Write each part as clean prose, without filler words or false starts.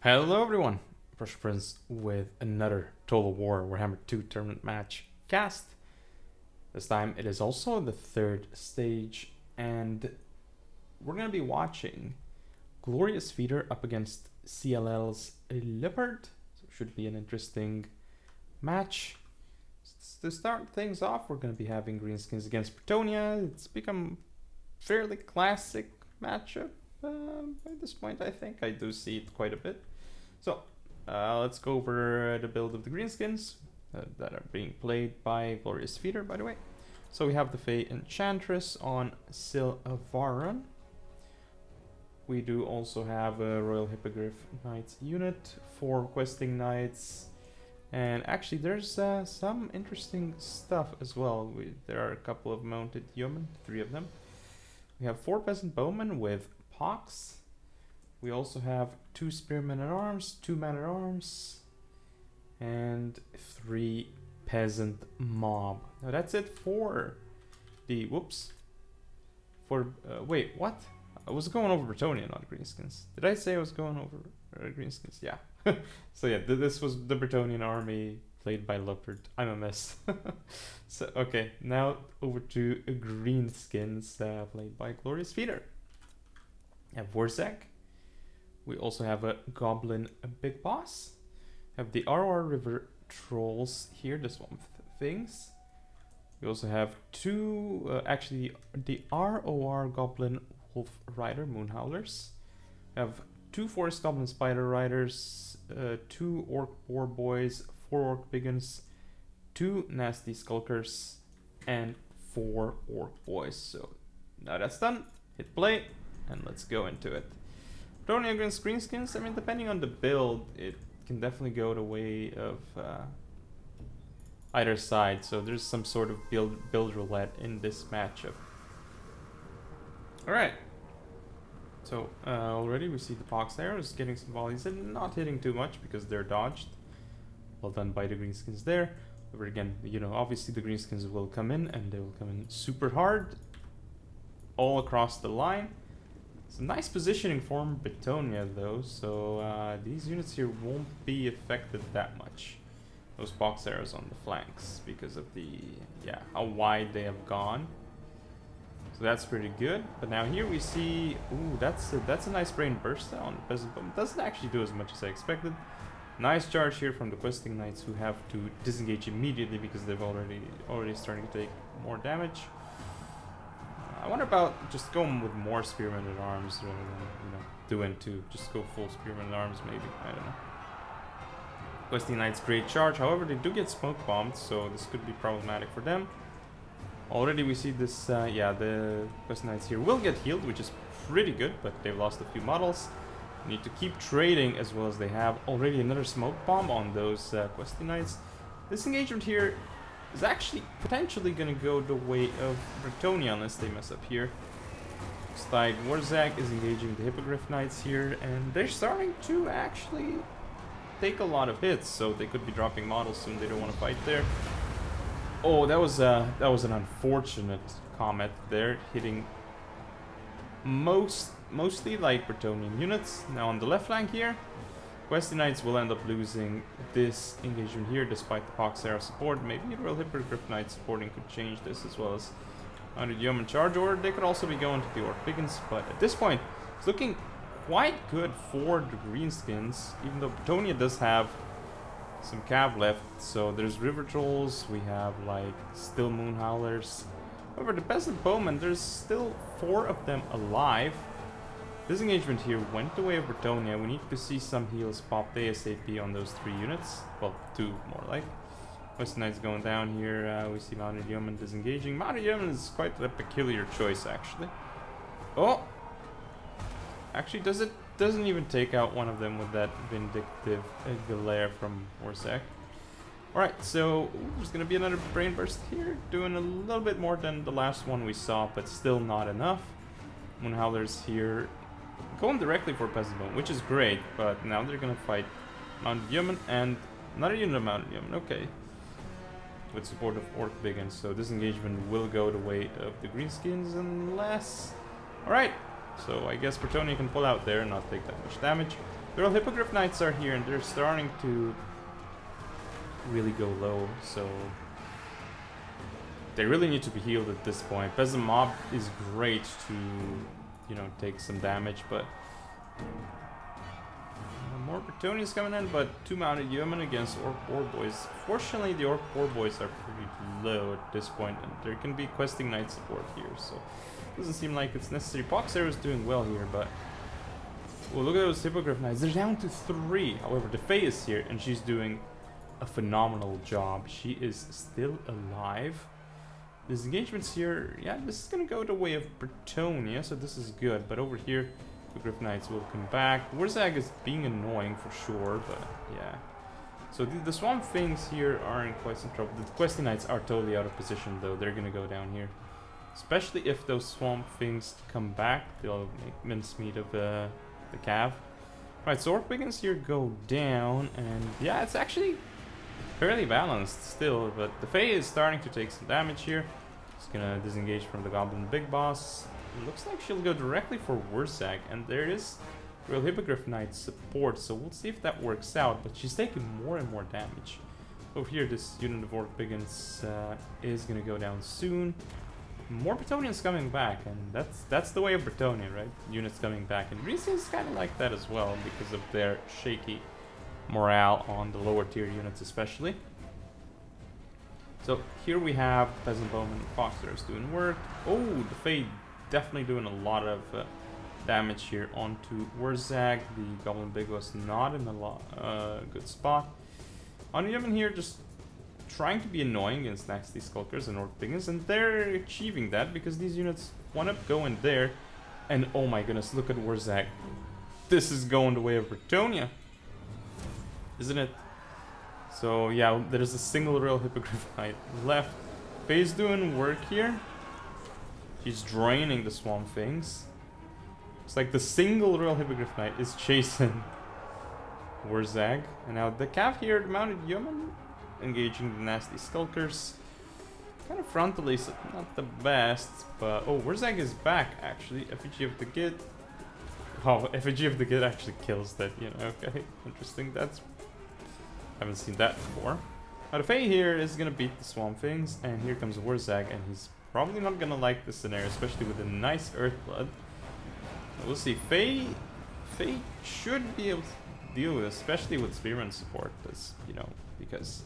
Hello everyone, PrussianPrince with another Total War Warhammer 2 tournament match cast. This time it is also the third stage and we're going to be watching Glorious Feeder up against CLL's Leopard. So it should be an interesting match. To start things off, we're going to be having greenskins against Bretonnia. It's become fairly classic matchup. At this point, I think I do see it quite a bit. So let's go over the build of the greenskins that are being played by Glorious Feeder, by the way. So we have the Fey Enchantress on Silvaron. We do also have a Royal Hippogriff Knights unit, 4 questing knights, and actually there's some interesting stuff as well. There are a couple of mounted yeomen, 3 of them. We have 4 peasant bowmen with pox. We also have 2 spearmen at arms, 2 men at arms, and 3 peasant mob. Now that's it for the wait, what? I was going over Bretonnia, not greenskins. Did I say I was going over greenskins? Yeah. So yeah, this was the Bretonian army played by Leopard. I'm a mess. So okay, now over to greenskins played by Glorious Feeder. We have Warsack. We also have a Goblin Big Boss. Have the RR River Trolls here, this one with things. We also have 2, actually the ROR Goblin Wolf Rider Moonhowlers. We have 2 Forest Goblin Spider Riders, 2 Orc Boar Boys, 4 Orc Biggins, 2 Nasty Skulkers, and 4 Orc Boys. So now that's done, hit play, and let's go into it. Bretonnia against greenskins, I mean, depending on the build, it can definitely go the way of either side. So there's some sort of build roulette in this matchup. Alright. So already we see the pox arrows getting some volleys and not hitting too much because they're dodged. Well done by the greenskins there. But again, you know, obviously the greenskins will come in and they will come in super hard all across the line. Some nice positioning for Bretonnia though, so these units here won't be affected that much. Those box arrows on the flanks because of the, how wide they have gone. So that's pretty good. But now here we see, ooh, that's a nice brain burst on the peasant bowman. Doesn't actually do as much as I expected. Nice charge here from the questing knights who have to disengage immediately because they've already starting to take more damage. I wonder about just going with more spearmen at arms rather than, doing 2. Just go full spearmen at arms maybe, I don't know. Questing Knights great charge, however they do get smoke bombed, so this could be problematic for them. Already we see this, the Questing Knights here will get healed, which is pretty good, but they've lost a few models. Need to keep trading as well as they have already another smoke bomb on those Questing Knights. This engagement here is actually potentially going to go the way of Bretonnia unless they mess up here. Looks like Warsack is engaging the Hippogriff Knights here, and they're starting to actually take a lot of hits, so they could be dropping models soon. They don't want to fight there. Oh, that was an unfortunate comet there, hitting mostly like Bretonian units. Now on the left flank here, Questing Knights will end up losing this engagement here despite the Pox Arrow support. Maybe Royal Hippogriff Knight supporting could change this as well as under Yeoman Charge, or they could also be going to the Orc Biggins. But at this point, it's looking quite good for the greenskins, even though Bretonnia does have some cav left. So there's River Trolls, we have like still Moonhowlers. However, the Peasant Bowmen, there's still 4 of them alive. This engagement here went the way of Bretonnia. We need to see some heals popped ASAP on those 3 units. Well, 2 more like. West Knight's going down here. We see Mounted Yeoman disengaging. Mounted Yeoman is quite a peculiar choice, actually. Oh! Actually, doesn't even take out one of them with that Vindictive Galere from Warsack. Alright, so there's going to be another Brain Burst here. Doing a little bit more than the last one we saw, but still not enough. Moonhowlers here going directly for Peasant Bowman, which is great, but now they're gonna fight Mounted Yeoman and another unit of Mounted Yeoman, okay. With support of Orc Biggins, so this engagement will go the way of the greenskins unless... Alright, so I guess Bretonnia can pull out there and not take that much damage. The Royal Hippogriff Knights are here and they're starting to really go low, so they really need to be healed at this point. Peasant Mob is great to, you know, take some damage, but more Bretonians coming in, but 2 mounted yeomen against Orc War Boys. Fortunately, the Orc War Boys are pretty low at this point, and there can be questing knight support here, so doesn't seem like it's necessary. Pox Arrow is doing well here, but well, look at those Hippogriff Knights. They're down to 3. However, the Fae is here, and she's doing a phenomenal job. She is still alive. This engagement's here. Yeah, this is gonna go the way of Bretonia, so this is good. But over here, the Griff Knights will come back. Warzag is being annoying for sure, but yeah. So the Swamp Things here are in quite some trouble. The Questing Knights are totally out of position, though. They're gonna go down here. Especially if those Swamp Things come back, they'll make mincemeat of the Cav. Right, so Orc Biggins here go down, and yeah, it's actually fairly balanced still, but the Fae is starting to take some damage here. It's gonna disengage from the Goblin Big Boss. It looks like she'll go directly for Wurzag, and there is Royal Hippogriff Knight support, so we'll see if that works out, but she's taking more and more damage. Over here, this unit of Orc Biggins is gonna go down soon. More Bretonians coming back, and that's the way of Bretonia, right? Units coming back, and Greece is kind of like that as well because of their shaky morale on the lower tier units especially. So here we have Peasant Bowman and Foxers doing work. Oh, the Fae definitely doing a lot of damage here onto Wurzag. The Goblin Big was not in a good spot. On Yemen here, just trying to be annoying against Nasty Skulkers and Orc Biggins, and they're achieving that because these units want to go in there. And oh my goodness, look at Wurzag. This is going the way of Bretonia, isn't it? So yeah, there's a single Royal Hippogriff Knight left. Faye's doing work here. She's draining the Swamp Things. It's like the single Royal Hippogriff Knight is chasing Wurzag. And now the Cav here, the Mounted Yeoman, engaging the Nasty Skulkers. Kind of frontally, so not the best, but oh, Wurzag is back actually. Effigy of the Git. Oh, Effigy of the Git actually kills that, you know, okay. Interesting, haven't seen that before. Now the Fae here is gonna beat the Swamp Things, and here comes Wurzag, and he's probably not gonna like this scenario, especially with a nice Earthblood. We'll see. Fae should be able to deal with, especially with Spearman support, as you know, because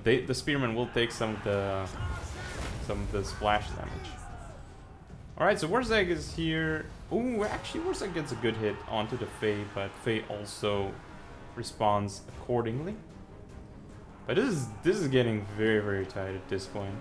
the Spearman will take some of the splash damage. All right, so Wurzag is here. Ooh, actually, Wurzag gets a good hit onto the Fae, but Fae also responds accordingly. But this is getting very, very tight at this point.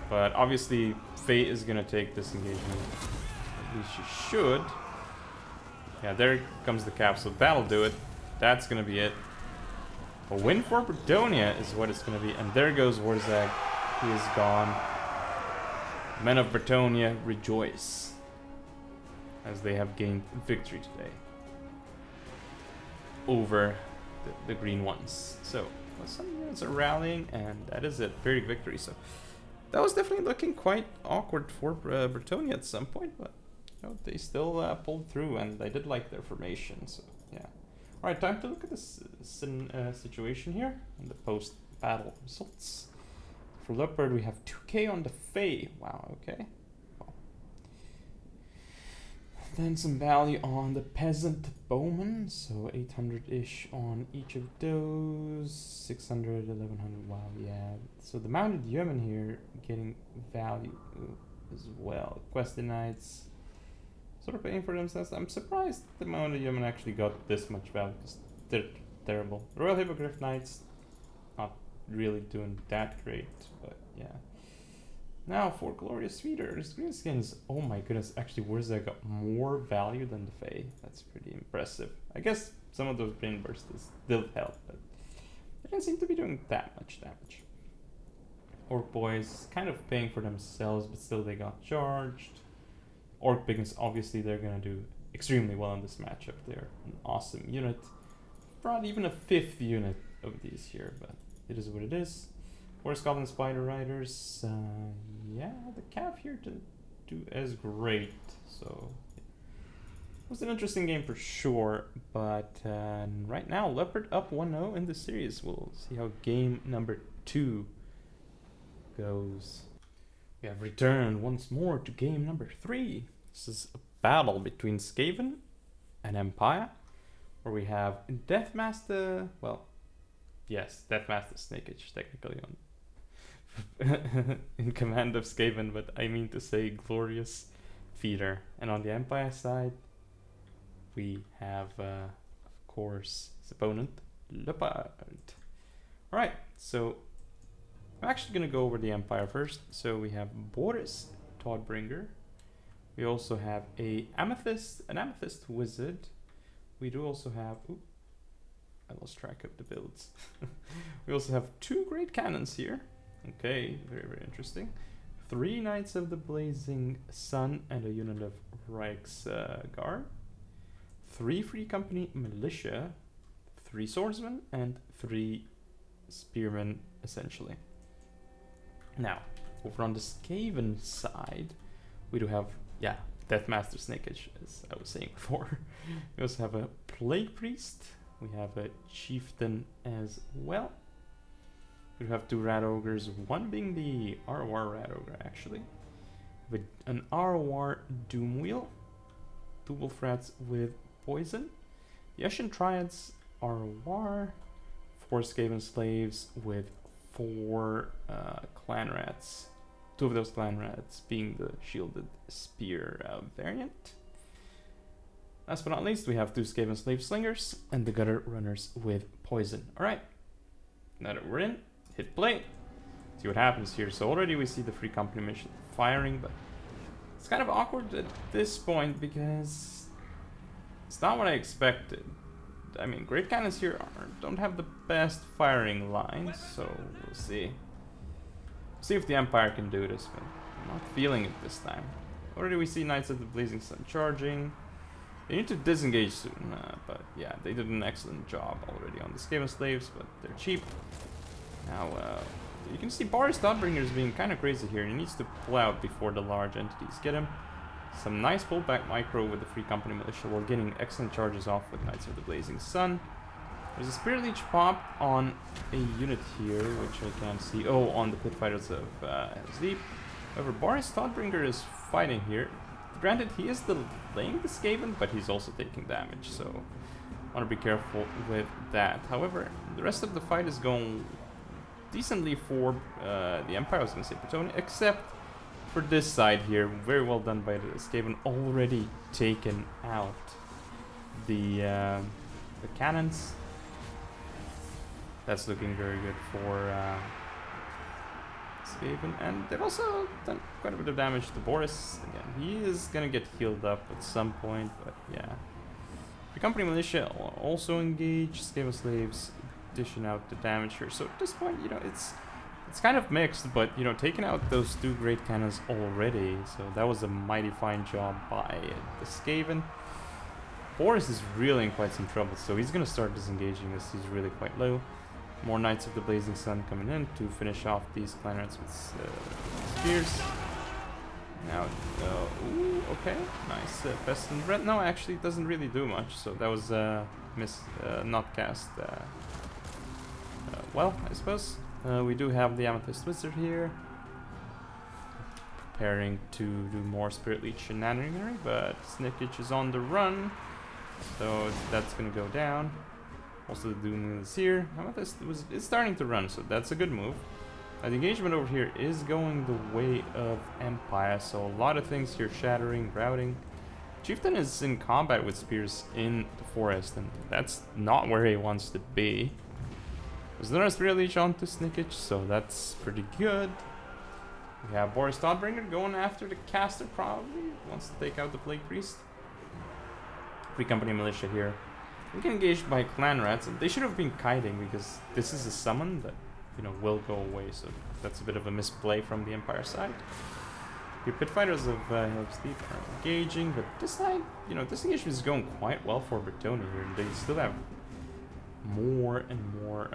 But obviously, Fae is gonna take this engagement. At least she should. Yeah, there comes the cap, so that'll do it. That's gonna be it. A win for Bretonia is what it's gonna be. And there goes Wurzag. He is gone. Men of Bretonia rejoice as they have gained victory today over the green ones. So some units are rallying, and that is it. Very victory. So that was definitely looking quite awkward for Bretonia at some point, but you know, they still pulled through, and I did like their formation. So yeah. All right, time to look at this situation here and the post-battle results. For Leopard, we have 2k on the Fae. Wow, okay. Well. Then some value on the Peasant Bowman, so 800-ish on each of those. 600, 1100, wow, yeah. So the Mounted Yeoman here getting value as well. Questing Knights sort of paying for themselves. I'm surprised the Mounted Yeoman actually got this much value, because they're terrible. Royal Hippogriff Knights, not really doing that great, but yeah. Now for Glorious Feeder, Greenskins, oh my goodness, actually Wurzag got more value than the Fae. That's pretty impressive. I guess some of those Brain Bursts did help, but they didn't seem to be doing that much damage. Orc Boys kind of paying for themselves, but still they got charged. Orc Biggins, obviously they're gonna do extremely well in this matchup. They're an awesome unit. Brought even a 5th unit of these here, but it is what it is. Where's Goblin Spider Riders? Yeah, the Cav here didn't do as great, so was an interesting game for sure, but right now Leopard up 1-0 in the series. We'll see how game number 2 goes. We have returned once more to game number 3. This is a battle between Skaven and Empire, where we have Deathmaster, well, yes, Deathmaster Snakeage technically on in command of Skaven, but I mean to say Glorious Feeder. And on the Empire side, we have, of course, his opponent, Leopard. Alright, so I'm actually going to go over the Empire first. So we have Boris Todbringer. We also have an Amethyst Wizard. We do also have, ooh, I lost track of the builds. We also have 2 Great Cannons here. Okay, very, very interesting. 3 Knights of the Blazing Sun and a unit of Reichsguard. 3 Free Company Militia. 3 Swordsmen and 3 Spearmen, essentially. Now, over on the Skaven side, we do have, yeah, Deathmaster Snakeage, as I was saying before. We also have a Plague Priest. We have a Chieftain as well. We have 2 Rat Ogres, one being the ROR Rat Ogre, actually. With an ROR Doom Wheel. 2 Wolf Rats with Poison. The Ashen Triads ROR. 4 Skaven Slaves with 4 Clan Rats. 2 of those Clan Rats being the Shielded Spear variant. Last but not least, we have 2 Skaven Slave Slingers and the Gutter Runners with Poison. Alright, now that we're in, hit play. See what happens here. So already we see the Free Company mission firing, but it's kind of awkward at this point because it's not what I expected. I mean, Great Cannons here don't have the best firing lines, so we'll see. See if the Empire can do this, but I'm not feeling it this time. Already we see Knights of the Blazing Sun charging. They need to disengage soon, but yeah, they did an excellent job already on the Skaven Slaves, but they're cheap. Now, you can see Boris Todbringer is being kind of crazy here. He needs to pull out before the large entities get him. Some nice pullback micro with the Free Company Militia while getting excellent charges off with Knights of the Blazing Sun. There's a Spirit Leech pop on a unit here, which I can't see. Oh, on the Pit Fighters of Deep. However, Boris Todbringer is fighting here. Granted, he is delaying the Skaven, but he's also taking damage, so I want to be careful with that. However, the rest of the fight is going decently for the Empire, I was going to say Bretonnia, except for this side here. Very well done by the Skaven, already taken out the cannons. That's looking very good for Skaven, and they've also done quite a bit of damage to Boris. Again, he is gonna get healed up at some point, but yeah. The Company Militia also engaged. Skaven Slaves dishing out the damage here. So at this point, you know, it's kind of mixed, but you know, taking out those 2 Great Cannons already, so that was a mighty fine job by the Skaven. Boris is really in quite some trouble, so he's gonna start disengaging as he's really quite low. More Knights of the Blazing Sun coming in to finish off these Clan Rats with spears. Now, ooh, okay, nice. Pest and Red. No, actually, it doesn't really do much, so that was not cast well, I suppose. We do have the Amethyst Wizard here, preparing to do more Spirit Leech shenaniganery, but Snakeage is on the run, so that's gonna go down. Also, the Doom is here. Amethyst is starting to run, so that's a good move. The engagement over here is going the way of Empire, so a lot of things here shattering, routing. Chieftain is in combat with spears in the forest, and that's not where he wants to be. There's another Spirit Leech onto Snakeage, so that's pretty good. We have Boris Todbringer going after the caster, probably wants to take out the Plague Priest. Free Company Militia here. We get engaged by Clan Rats, and they should have been kiting because this is a summon that, you know, will go away, so that's a bit of a misplay from the Empire side. Your Pit Fighters of Help Steep are engaging, but this side, you know, this engagement is going quite well for Bretonnia here, and they still have more and more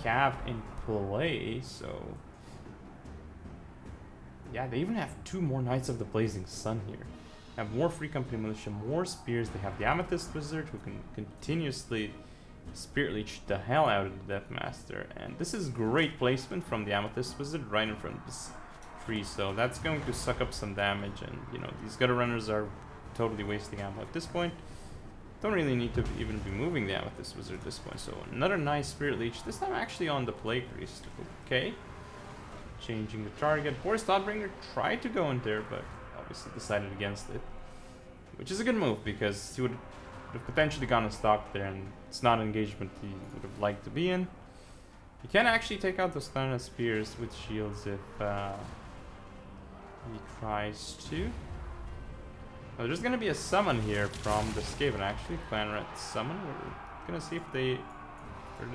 cav in play, so yeah, they even have 2 more Knights of the Blazing Sun here. Have more Free Company Militia, more spears. They have the Amethyst Wizard who can continuously Spirit Leech the hell out of the Deathmaster. And this is great placement from the Amethyst Wizard right in front of this tree. So that's going to suck up some damage. And, you know, these Gutter Runners are totally wasting ammo at this point. Don't really need to even be moving the Amethyst Wizard at this point. So another nice Spirit Leech. This time actually on the Plague Priest. Okay. Changing the target. Boris Thoughtbringer tried to go in there, but obviously decided against it. Which is a good move, because he would have potentially gone and stock there, and it's not an engagement he would have liked to be in. He can actually take out those Clarinet Spears with shields if he tries to. Now, there's going to be a summon here from the Skaven, actually. Clarinet summon. We're going to see if they're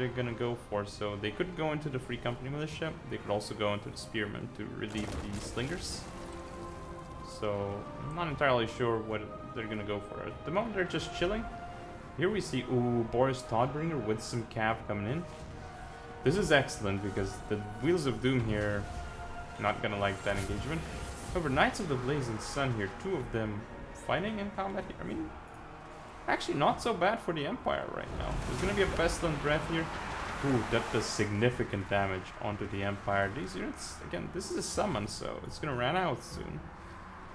gonna go for. So they could go into the Free Company Militia. They could also go into the Spearmen to relieve the Slingers. So I'm not entirely sure what they're gonna go for. At the moment they're just chilling. Here we see Boris Thoughtbringer with some cav coming in. This is excellent because the Wheels of Doom here not gonna like that engagement. However, Knights of the Blazing Sun here, 2 of them fighting in combat here. I mean, actually not so bad for the Empire right now. There's gonna be a Pestilent Breath here. Ooh, that does significant damage onto the Empire. These units, again, this is a summon, so it's gonna run out soon.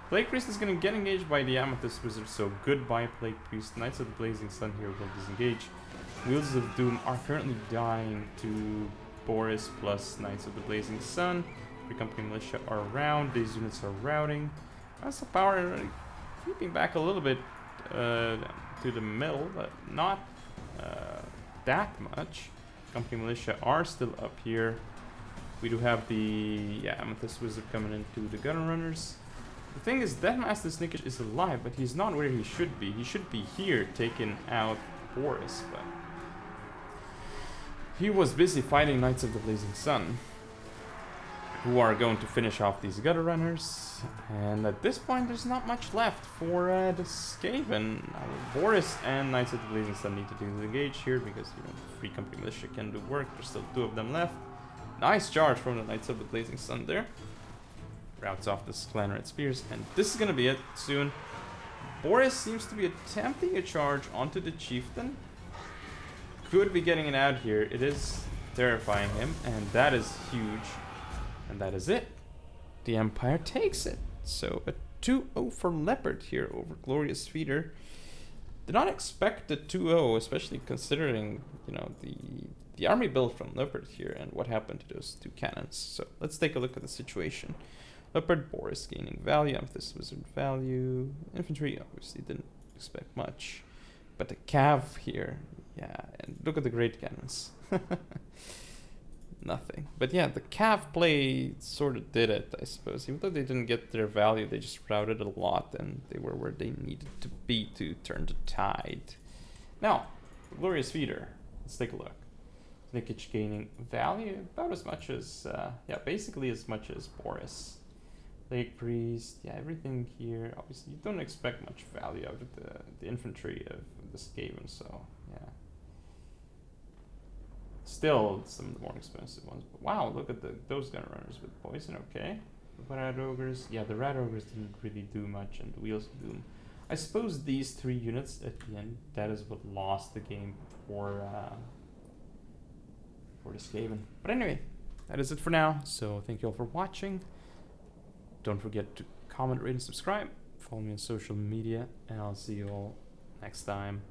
Plague Priest is gonna get engaged by the Amethyst Wizard, so goodbye Plague Priest. Knights of the Blazing Sun here will disengage. Wheels of Doom are currently dying to Boris plus Knights of the Blazing Sun. Free Company Militia are around. These units are routing. That's the power creeping back a little bit to the middle, but not that much. Company Militia are still up here. We do have the Amethyst Wizard coming into the Gunner Runners. The thing is, Deathmaster Snickage is alive, but he's not where he should be. He should be here, taking out Boris, but he was busy fighting Knights of the Blazing Sun, who are going to finish off these Gutter Runners. And at this point, there's not much left for the Skaven. Boris and Knights of the Blazing Sun need to disengage here because, you know, Free Company Militia can do work. There's still 2 of them left. Nice charge from the Knights of the Blazing Sun there. Routes off the Clarinet Spears, and this is gonna be it soon. Boris seems to be attempting a charge onto the Chieftain. Could be getting it out here. It is terrifying him, and that is huge. And that is it. The Empire takes it. So a 2-0 for Leopard here over Glorious Feeder. Did not expect the 2-0, especially considering, you know, the army build from Leopard here and what happened to those 2 cannons. So let's take a look at the situation. Leopard, Boris gaining value, Amethyst Wizard value, infantry obviously didn't expect much, but the cav here, yeah, and look at the great cannons. Nothing. But yeah, the cav play sort of did it, I suppose. Even though they didn't get their value, they just routed a lot and they were where they needed to be to turn the tide. Now, Glorious Feeder, let's take a look. Snickage gaining value about as much as, yeah, basically as much as Boris. Plague Priest, yeah, everything here. Obviously, you don't expect much value out of the infantry of the Skaven, so yeah. Still, some of the more expensive ones. But wow, look at those Gunner Runners with poison. Okay, the Rat Ogres. Yeah, the Rat Ogres didn't really do much, and the Wheels of Doom. I suppose these 3 units at the end, that is what lost the game for the Skaven. But anyway, that is it for now. So thank you all for watching. Don't forget to comment, rate, and subscribe. Follow me on social media, and I'll see you all next time.